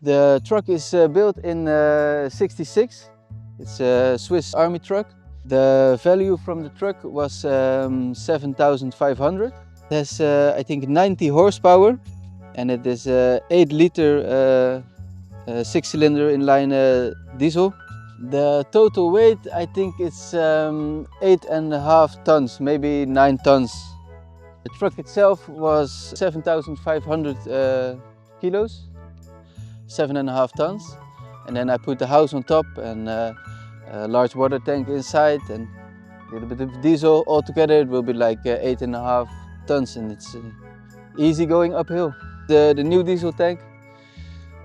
The truck is built in '66. It's a Swiss army truck. The value from the truck was 7,500. It has I think 90 horsepower and it is 8-liter 6-cylinder inline diesel. The total weight I think it's 8.5 tons, maybe 9 tons. The truck itself was 7,500 kilos. 7.5 tons, and then I put the house on top and a large water tank inside and a little bit of diesel. Altogether it will be like 8.5 tons, and it's easy going uphill. The new diesel tank,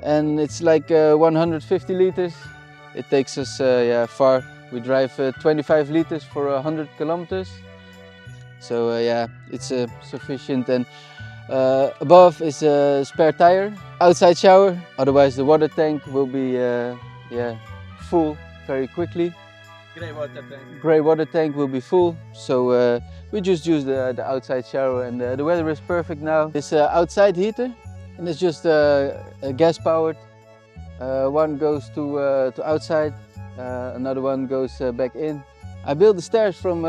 and it's like 150 liters. It takes us far. We drive 25 liters for 100 kilometers. So yeah, it's sufficient. And above is a spare tire, outside shower, otherwise the water tank will be full very quickly. Grey water tank will be full, so we just use the outside shower, and the weather is perfect now. It's an outside heater and it's just gas powered. One goes to outside, another one goes back in. I built the stairs from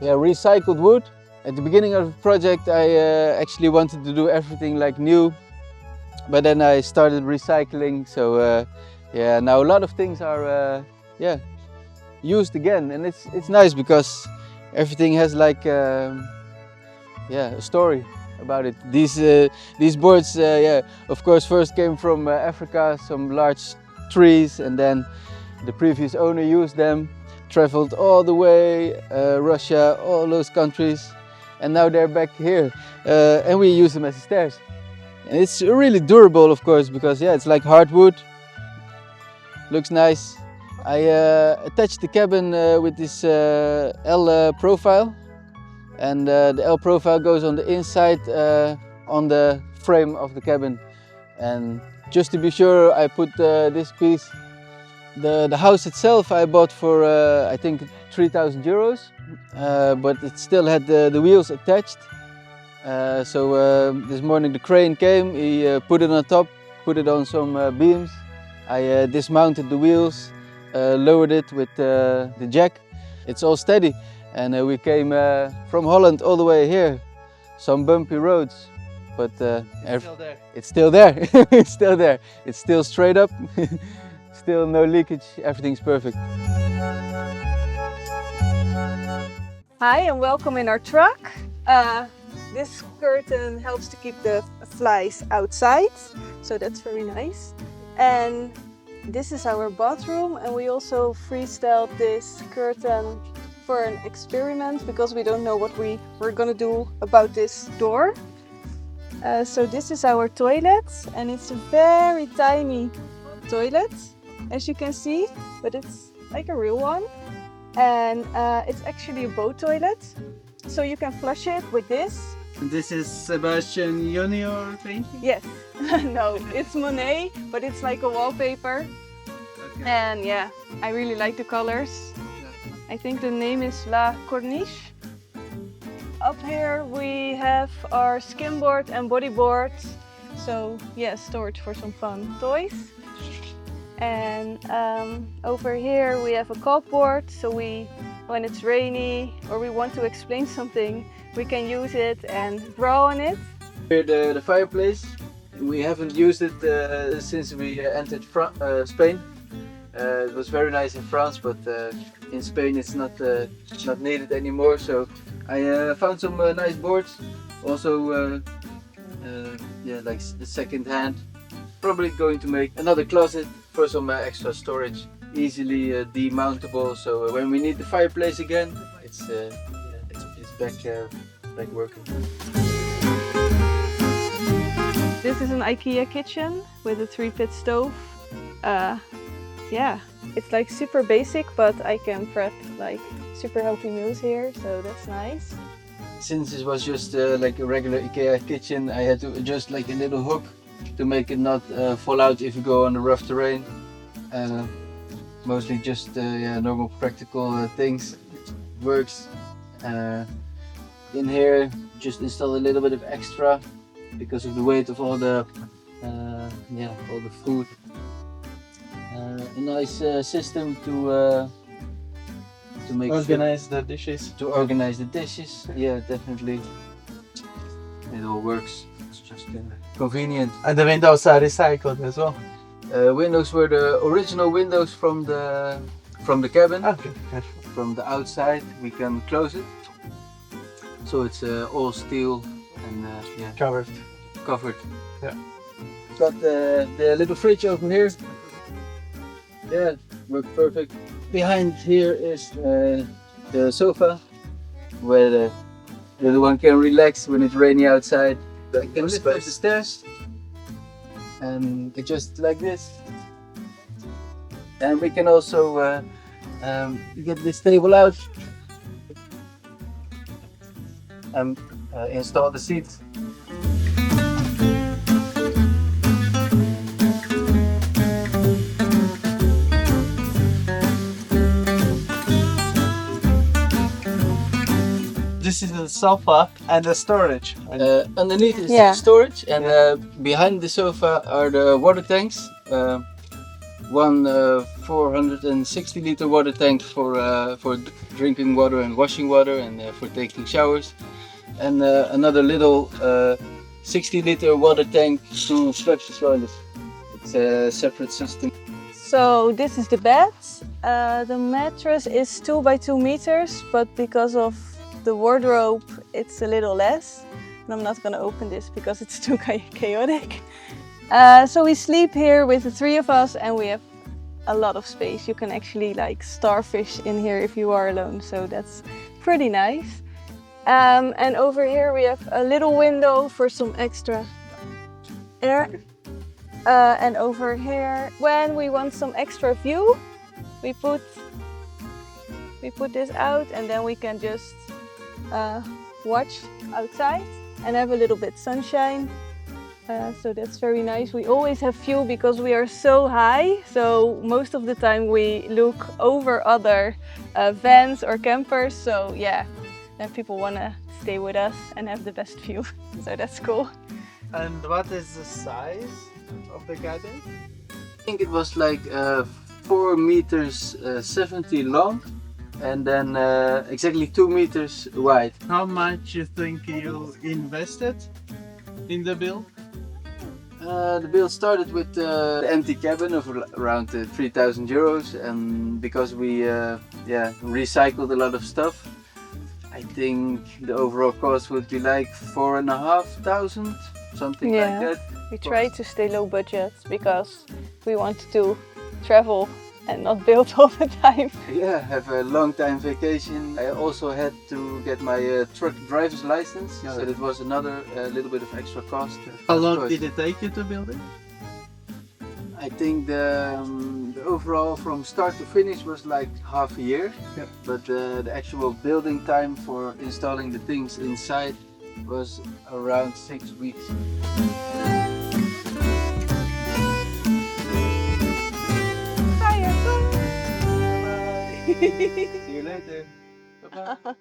recycled wood. At the beginning of the project I actually wanted to do everything like new, but then I started recycling, so now a lot of things are used again, and it's nice because everything has like a story about it. These boards of course first came from Africa, some large trees, and then the previous owner used them, traveled all the way, Russia, all those countries. And now they're back here, and we use them as stairs. And it's really durable, of course, because it's like hardwood. Looks nice. I attached the cabin with this L profile, and the L profile goes on the inside on the frame of the cabin. And just to be sure, I put this piece. The house itself I bought for I think 3,000 euros. But it still had the wheels attached. So this morning the crane came, he put it on top, put it on some beams. I dismounted the wheels, lowered it with the jack. It's all steady, and we came from Holland all the way here. Some bumpy roads, but it's still there. It's still there. It's still straight up. Still no leakage. Everything's perfect. Hi and welcome in our truck. This curtain helps to keep the flies outside, so that's very nice. And this is our bathroom, and we also freestyled this curtain for an experiment because we don't know what we're gonna do about this door. So this is our toilet, and it's a very tiny toilet, as you can see, but it's like a real one. And it's actually a boat toilet, so you can flush it with this. This is Sebastian Junior painting? Yes. No, it's Monet, but it's like a wallpaper. Okay. And yeah, I really like the colors. I think the name is La Corniche. Up here we have our skimboard and bodyboard. So yeah, storage for some fun toys. And over here we have a corkboard, so when it's rainy or we want to explain something, we can use it and draw on it. Here the fireplace. We haven't used it since we entered Spain. It was very nice in France, but in Spain it's not needed anymore. So I found some nice boards. Also, like the second hand. Probably going to make another closet for some extra storage, easily demountable. So when we need the fireplace again, it's back working. This is an IKEA kitchen with a 3-pit stove. Yeah, it's like super basic, but I can prep like super healthy meals here, so that's nice. Since it was just like a regular IKEA kitchen, I had to adjust like a little hook to make it not fall out if you go on the rough terrain. Mostly just normal practical things. Works. In here, just install a little bit of extra because of the weight of all the yeah, all the food. A nice system to make Organize the dishes. to organize the dishes. Yeah, definitely. It all works. It's just convenient. And the windows are recycled as well. Windows were the original windows from the cabin. Okay. From the outside, we can close it. So it's all steel and yeah, Covered. covered. Yeah. Got the little fridge over here. Yeah, works perfect. Behind here is the sofa where the little one can relax when it's rainy outside. I can lift up the stairs and just like this. And we can also get this table out and install the seats. This is the sofa and the storage. Underneath is Yeah. storage, and behind the sofa are the water tanks. One 460 liter water tank for drinking water and washing water and for taking showers, and another little 60 liter water tank to flush the toilet. It's a separate system. So this is the bed. The mattress is 2 by 2 meters, but because of the wardrobe, it's a little less. And I'm not gonna open this because it's too chaotic. So we sleep here with the 3 of us, and we have a lot of space. You can actually like starfish in here if you are alone, so that's pretty nice. And over here we have a little window for some extra air. And over here, when we want some extra view, we put this out, and then we can just watch outside and have a little bit sunshine. So that's very nice. We always have view because we are so high. So most of the time we look over other vans or campers. So yeah, then people want to stay with us and have the best view. So that's cool. And what is the size of the cabin? I think it was like 4 meters 70 long, and then exactly 2 meters wide. How much you think you invested in the build? The bill started with the empty cabin of around 3,000 euros, and because we recycled a lot of stuff, I think the overall cost would be like 4,500, something like that. We try to stay low budget because we want to travel and not build all the time. Yeah, have a long time vacation. I also had to get my truck driver's license, so that was another little bit of extra cost. How long did it take you to build it? I think the overall from start to finish was like half a year, but the actual building time for installing the things inside was around 6 weeks. See you later. Bye-bye.